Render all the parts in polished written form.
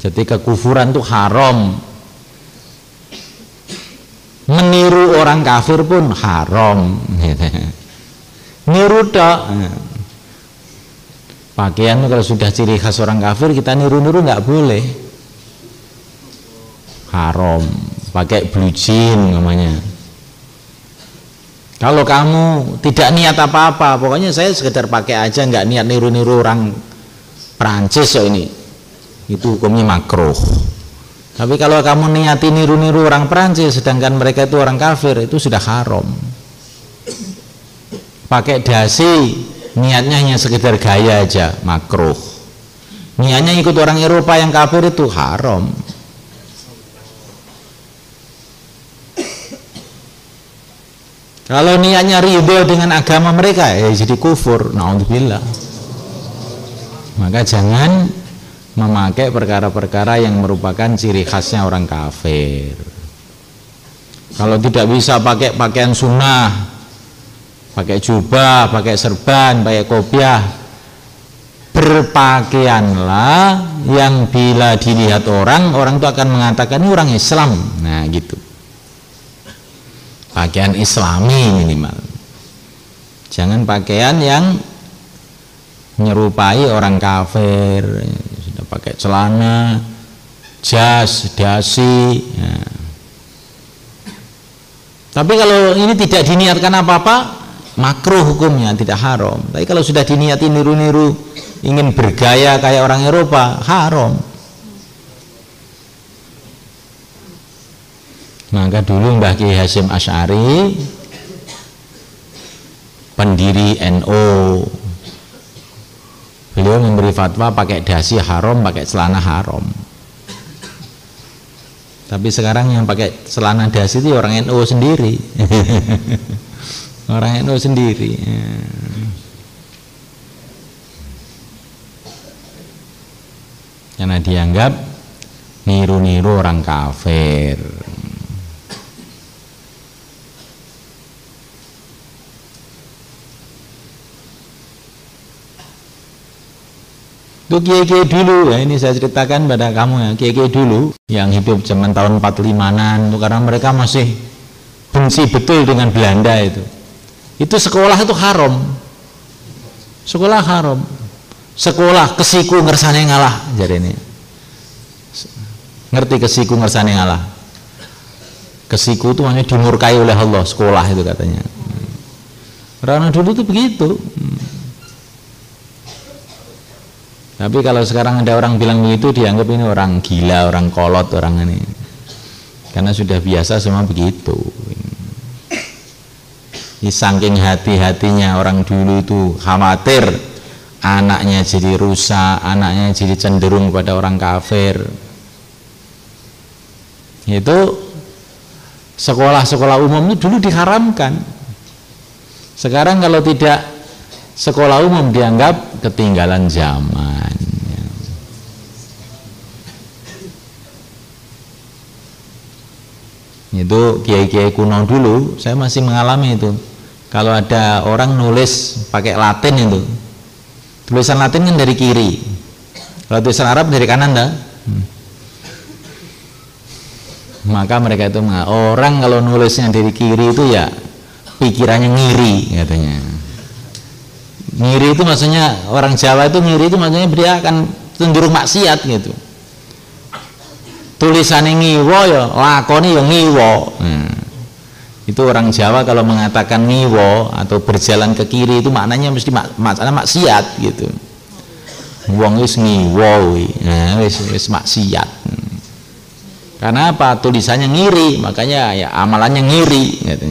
Jadi kekufuran itu haram. Meniru orang kafir pun haram. Niru tok. Pakaian kalau sudah ciri khas orang kafir, kita niru-niru nggak boleh. Haram. Pakai blue jean namanya. Kalau kamu tidak niat apa-apa, pokoknya saya sekedar pakai aja, nggak niat niru-niru orang Prancis so ini, itu hukumnya makruh. Tapi kalau kamu niati niru-niru orang Prancis sedangkan mereka itu orang kafir, itu sudah haram. Pakai dasi niatnya hanya sekedar gaya aja, makruh. Niatnya ikut orang Eropa yang kafir itu haram. Kalau niatnya ridho dengan agama mereka, ya jadi kufur. Na'udzubillah. Maka jangan memakai perkara-perkara yang merupakan ciri khasnya orang kafir. Kalau tidak bisa pakai pakaian sunnah, pakai jubah, pakai serban, pakai kopiah, berpakaianlah yang bila dilihat orang itu akan mengatakan ini orang Islam. Nah gitu, pakaian islami minimal. Jangan pakaian yang menyerupai orang kafir, sudah pakai celana, jas, dasi ya. Tapi kalau ini tidak diniatkan apa-apa, makruh hukumnya, tidak haram. Tapi kalau sudah diniati niru-niru, ingin bergaya kayak orang Eropa, haram. Maka dulu Mbah Kiai Hasyim Asy'ari, pendiri NU, beliau memberi fatwa pakai dasi haram, pakai celana haram. Tapi sekarang yang pakai celana dasi itu orang NU sendiri. Orang NU sendiri. Karena dianggap niru-niru orang kafir. Itu kiai-kiai dulu ya, ini saya ceritakan pada kamu ya, kiai-kiai dulu yang hidup zaman tahun 45-an itu, karena mereka masih benci betul dengan Belanda itu sekolah itu haram, sekolah haram, sekolah kesiku ngersane ngalah, jadi ini ngerti kesiku ngersane ngalah, kesiku itu hanya dimurkai oleh Allah, sekolah itu katanya, karena dulu itu begitu. Tapi kalau sekarang ada orang bilang begitu, dianggap ini orang gila, orang kolot, orang ini. Karena sudah biasa semua begitu. Saking hati-hatinya orang dulu itu khawatir anaknya jadi rusak, anaknya jadi cenderung pada orang kafir. Itu sekolah-sekolah umum itu dulu diharamkan. Sekarang kalau tidak sekolah umum dianggap ketinggalan zaman. Itu kiai-kiai kuno dulu, saya masih mengalami itu. Kalau ada orang nulis pakai Latin itu, tulisan Latin kan dari kiri, kalau tulisan Arab dari kanan dah. Maka mereka itu orang kalau nulisnya dari kiri itu ya pikirannya ngiri katanya. Ngiri itu maksudnya, orang Jawa itu ngiri itu maksudnya dia akan cenderung maksiat gitu. Tulisannya ngiwo ya lakoni ya ngiwo. Itu orang Jawa kalau mengatakan ngiwo atau berjalan ke kiri itu maknanya mesti maksiat gitu. Wong wis ngiwo, nah wis maksiat. Karena apa? Tulisannya ngiri, makanya ya amalannya ngiri gitu.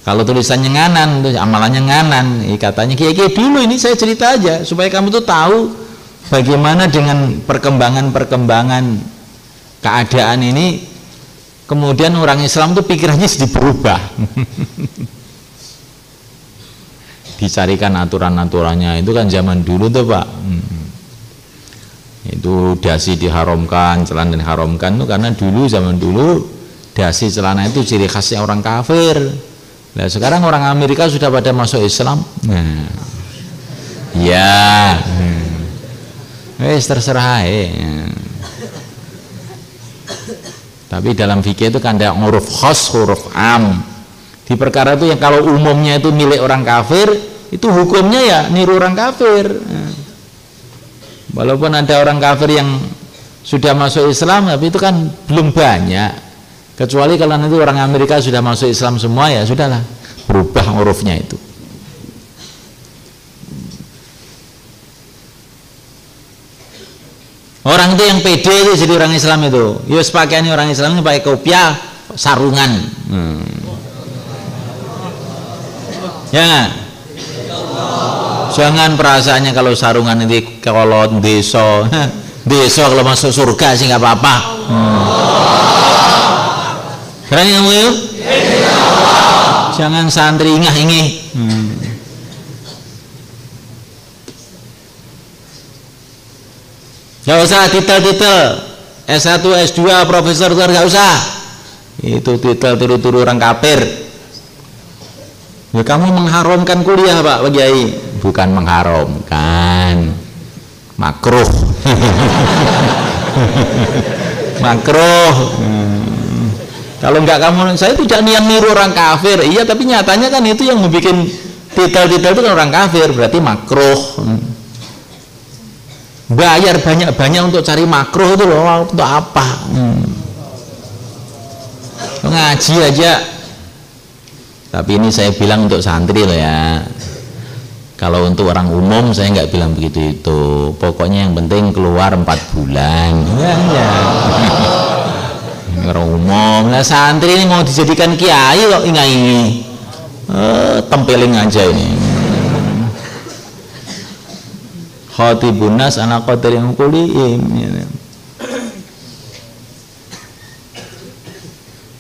Kalau tulisannya nganan, amalannya nganan. Katanya kiai-kiai dulu, ini saya cerita aja supaya kamu tuh tahu bagaimana dengan perkembangan keadaan ini. Kemudian orang Islam tuh pikirannya sedih berubah. Dicarikan aturan-aturannya, itu kan zaman dulu tuh Pak. Itu dasi diharamkan, celana diharamkan tuh karena dulu zaman dulu dasi celana itu ciri khasnya orang kafir. Nah, sekarang orang Amerika sudah pada masuk Islam. Nah, ya, terserah ya. Tapi dalam fikih itu kan ada huruf khas, huruf am. Di perkara itu yang kalau umumnya itu milik orang kafir, itu hukumnya ya niru orang kafir. Walaupun ada orang kafir yang sudah masuk Islam, tapi itu kan belum banyak. Kecuali kalau nanti orang Amerika sudah masuk Islam semua, ya sudahlah, berubah hurufnya itu. Orang itu yang pede itu jadi orang Islam itu. Yus pakaiannya orang Islam ini pakai kopiah, sarungan. Ya, jangan perasaannya kalau sarungan itu kalau desa, kalau masuk surga sih nggak apa-apa. Berani kamu yuk? Jangan santri ingah-ingih. Gak usah titel-titel S1, S2, profesor, gak usah. Itu titel turu-turu orang kafir. Ya, kamu mengharamkan kuliah Pak Kiai. Bukan mengharamkan, makruh. Makruh. Kalau enggak kamu, saya tidak niat niru orang kafir. Iya, tapi nyatanya kan itu yang membuat titel-titel itu kan orang kafir, berarti makruh. Bayar banyak-banyak untuk cari makruh itu loh, untuk apa? Ngaji aja. Tapi ini saya bilang untuk santri loh ya. Kalau untuk orang umum saya nggak bilang begitu itu. Pokoknya yang penting keluar 4 bulan. Ya. Orang umum. Nah, santri ini mau dijadikan kiai kok ini. Tempeling aja ini. Khatibun nas ana qadarin kulihim.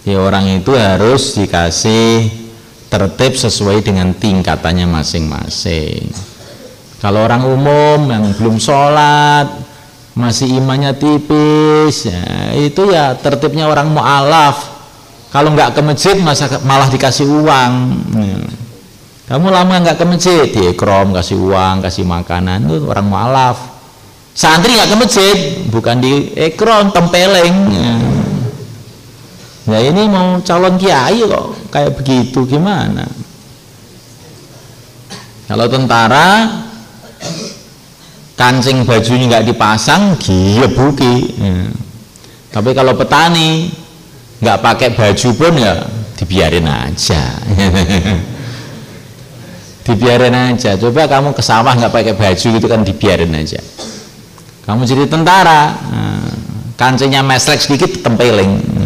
Ya, orang itu harus dikasih tertib sesuai dengan tingkatannya masing-masing. Kalau orang umum yang belum sholat, masih imannya tipis, ya, itu ya tertibnya orang mu'alaf. Kalau nggak ke masjid malah dikasih uang. Kamu lama nggak ke masjid, diikram, kasih uang, kasih makanan, itu orang mu'alaf. Santri nggak ke masjid, bukan diikram, tempeleng. Ya ini mau calon kiai kok kayak begitu, gimana? Kalau tentara kancing bajunya nggak dipasang, gebuki. Tapi kalau petani nggak pakai baju pun ya dibiarin aja. Dibiarin aja. Coba kamu ke sawah nggak pakai baju gitu kan, dibiarin aja. Kamu jadi tentara, kancingnya meslek sedikit tempeling.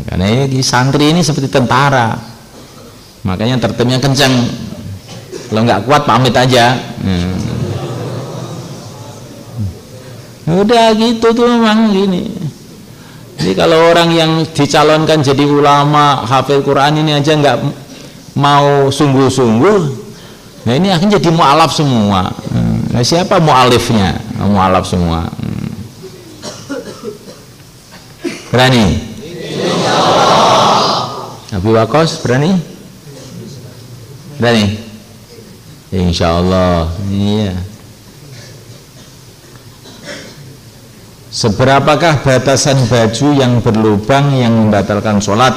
Karena ini santri ini seperti tentara, makanya tertibnya kencang. Kalau nggak kuat pamit aja. Udah gitu tuh memang gini. Jadi kalau orang yang dicalonkan jadi ulama, hafil Quran ini aja nggak mau sungguh-sungguh, nah ini akan jadi mu'alaf semua. Nah, siapa mu'alifnya? Mu'alaf semua. Berani? Abi Waqqas berani? Berani? Insya Allah. Iya. Seberapakah batasan baju yang berlubang yang membatalkan sholat?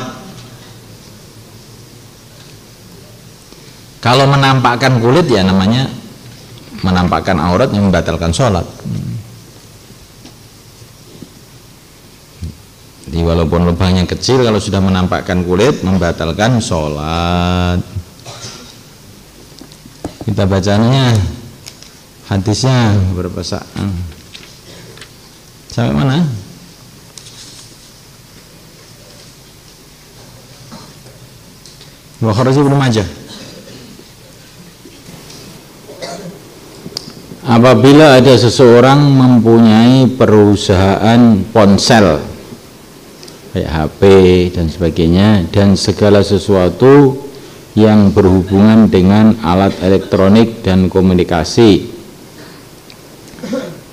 Kalau menampakkan kulit ya namanya menampakkan aurat yang membatalkan sholat. Jadi walaupun lubangnya kecil, kalau sudah menampakkan kulit membatalkan sholat. Kita bacanya hadisnya berapa sampai mana? Wa kharaja Ibnu Majah. Apabila ada seseorang mempunyai perusahaan ponsel kayak HP dan sebagainya, dan segala sesuatu yang berhubungan dengan alat elektronik dan komunikasi,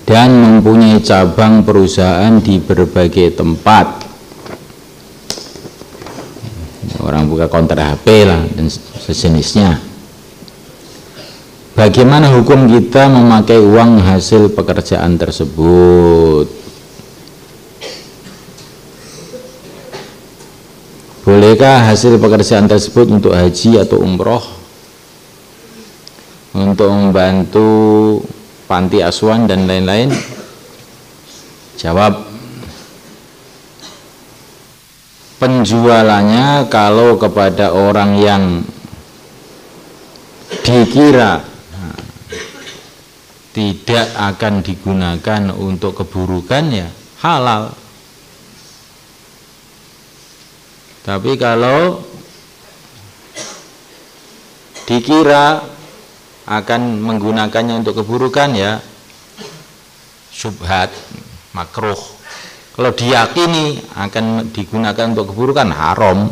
dan mempunyai cabang perusahaan di berbagai tempat. orang buka konter HP lah dan sejenisnya. Bagaimana hukum kita memakai uang hasil pekerjaan tersebut? Bolehkah hasil pekerjaan tersebut untuk haji atau umroh, untuk membantu panti asuhan dan lain-lain? Jawab, penjualannya kalau kepada orang yang dikira tidak akan digunakan untuk keburukan, ya halal. Tapi kalau dikira akan menggunakannya untuk keburukan, ya syubhat, makruh. Kalau diyakini akan digunakan untuk keburukan, haram.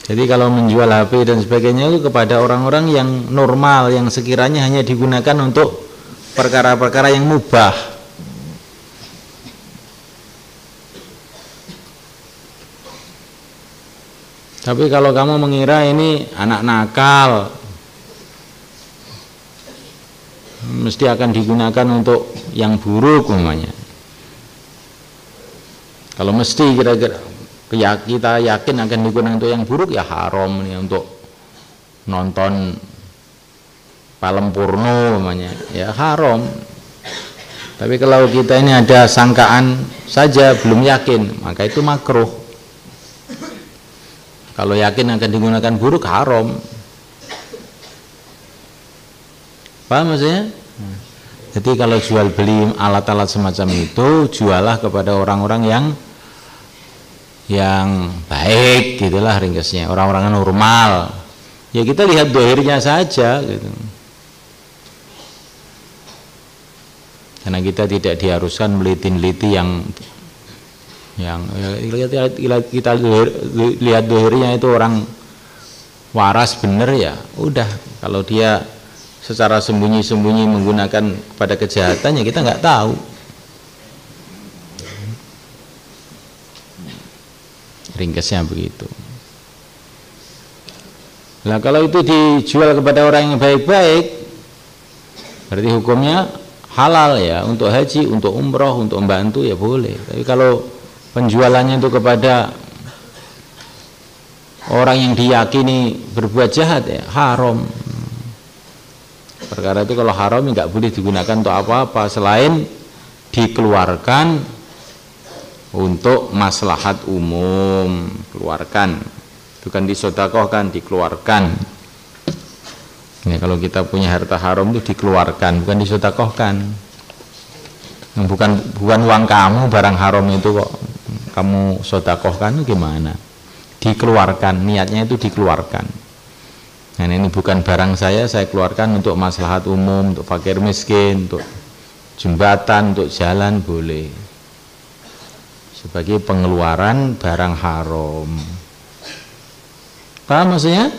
Jadi kalau menjual HP dan sebagainya itu kepada orang-orang yang normal, yang sekiranya hanya digunakan untuk perkara-perkara yang mubah. Tapi kalau kamu mengira ini anak nakal, mesti akan digunakan untuk yang buruk umpamanya. Kalau mesti kira-kira kita yakin akan digunakan untuk yang buruk, ya haram nih untuk nonton film porno umpamanya, ya haram. Tapi kalau kita ini ada sangkaan saja, belum yakin, maka itu makruh. Kalau yakin akan digunakan buruk, haram. Paham maksudnya? Jadi kalau jual beli alat-alat semacam itu, jualah kepada orang-orang yang baik, gitulah ringkasnya, orang-orang normal. Ya kita lihat dohirnya saja gitu. Karena kita tidak diharuskan meliti-liti yang kita lihat dohirnya itu orang waras bener, ya udah. Kalau dia secara sembunyi-sembunyi menggunakan pada kejahatan, ya kita nggak tahu. Ringkasnya begitu. Nah kalau itu dijual kepada orang yang baik-baik, berarti hukumnya halal, ya, untuk haji, untuk umroh, untuk membantu, ya boleh. Tapi kalau penjualannya itu kepada orang yang diyakini berbuat jahat, ya haram. Perkara itu kalau haram, nggak boleh digunakan untuk apa-apa selain dikeluarkan untuk maslahat umum. Keluarkan, bukan disedekahkan, dikeluarkan. Ya, kalau kita punya harta haram itu dikeluarkan, bukan disedekahkan. Bukan uang kamu, barang haram itu kok kamu sedekahkan, itu gimana? Dikeluarkan, niatnya itu dikeluarkan. Nah, ini bukan barang saya keluarkan untuk maslahat umum, untuk fakir miskin, untuk jembatan, untuk jalan, boleh. Sebagai pengeluaran barang haram. Paham maksudnya?